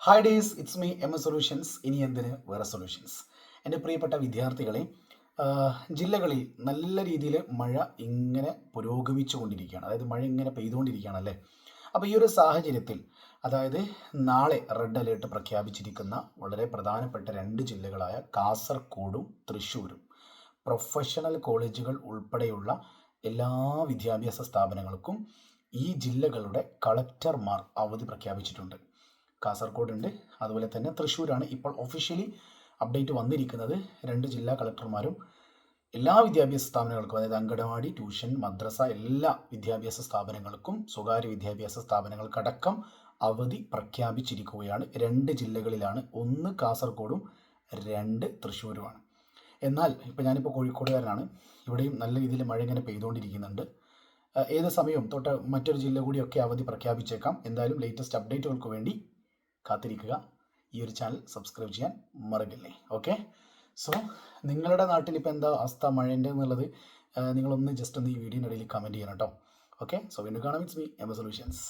Hi days, it's me M S solutions. ഇനി എന്തിന് വേറെ സൊല്യൂഷൻസ്. എൻ്റെ പ്രിയപ്പെട്ട വിദ്യാർത്ഥികളെ, ജില്ലകളിൽ നല്ല രീതിയിൽ മഴ ഇങ്ങനെ പുരോഗമിച്ചു കൊണ്ടിരിക്കുകയാണ്. അതായത് മഴ ഇങ്ങനെ പെയ്തുകൊണ്ടിരിക്കുകയാണ് അല്ലേ. അപ്പോൾ ഈ ഒരു സാഹചര്യത്തിൽ, അതായത് നാളെ റെഡ് അലേർട്ട് പ്രഖ്യാപിച്ചിരിക്കുന്ന വളരെ പ്രധാനപ്പെട്ട രണ്ട് ജില്ലകളായ കാസർഗോഡും തൃശ്ശൂരും പ്രൊഫഷണൽ കോളേജുകൾ ഉൾപ്പെടെയുള്ള എല്ലാ വിദ്യാഭ്യാസ സ്ഥാപനങ്ങൾക്കും ഈ ജില്ലകളുടെ കളക്ടർമാർ അവധി പ്രഖ്യാപിച്ചിട്ടുണ്ട്. കാസർഗോഡ് ഉണ്ട്, അതുപോലെ തന്നെ തൃശ്ശൂരാണ് ഇപ്പോൾ ഒഫീഷ്യലി അപ്ഡേറ്റ് വന്നിരിക്കുന്നത്. രണ്ട് ജില്ലാ കളക്ടർമാരും എല്ലാ വിദ്യാഭ്യാസ സ്ഥാപനങ്ങൾക്കും, അതായത് അങ്കണവാടി, ട്യൂഷൻ, മദ്രസ, എല്ലാ വിദ്യാഭ്യാസ സ്ഥാപനങ്ങൾക്കും, സ്വകാര്യ വിദ്യാഭ്യാസ സ്ഥാപനങ്ങൾക്കടക്കം അവധി പ്രഖ്യാപിച്ചിരിക്കുകയാണ്. രണ്ട് ജില്ലകളിലാണ്, ഒന്ന് കാസർഗോഡും രണ്ട് തൃശ്ശൂരുമാണ്. എന്നാൽ ഇപ്പോൾ ഞാനിപ്പോൾ കോഴിക്കോടുകാരനാണ്. ഇവിടെയും നല്ല രീതിയിൽ മഴ ഇങ്ങനെ പെയ്തുകൊണ്ടിരിക്കുന്നുണ്ട്. ഏത് സമയവും തൊട്ട് മറ്റൊരു ജില്ല കൂടിയൊക്കെ അവധി പ്രഖ്യാപിച്ചേക്കാം. എന്തായാലും ലേറ്റസ്റ്റ് അപ്ഡേറ്റുകൾക്ക് വേണ്ടി കാത്തിരിക്കുക. ഈ ഒരു ചാനൽ സബ്സ്ക്രൈബ് ചെയ്യാൻ മറക്കല്ലേ. ഓക്കെ, സോ നിങ്ങളുടെ നാട്ടിൽ ഇപ്പോൾ എന്താ അവസ്ഥ മഴേൻ്റെ എന്നുള്ളത് നിങ്ങളൊന്ന് ജസ്റ്റ് ഒന്ന് ഈ വീഡിയോയുടെ ഇടയിൽ കമൻറ്റ് ചെയ്യണം കേട്ടോ. ഓക്കെ, സോ വീണ്ടും കാണാം. It's me M S solutions.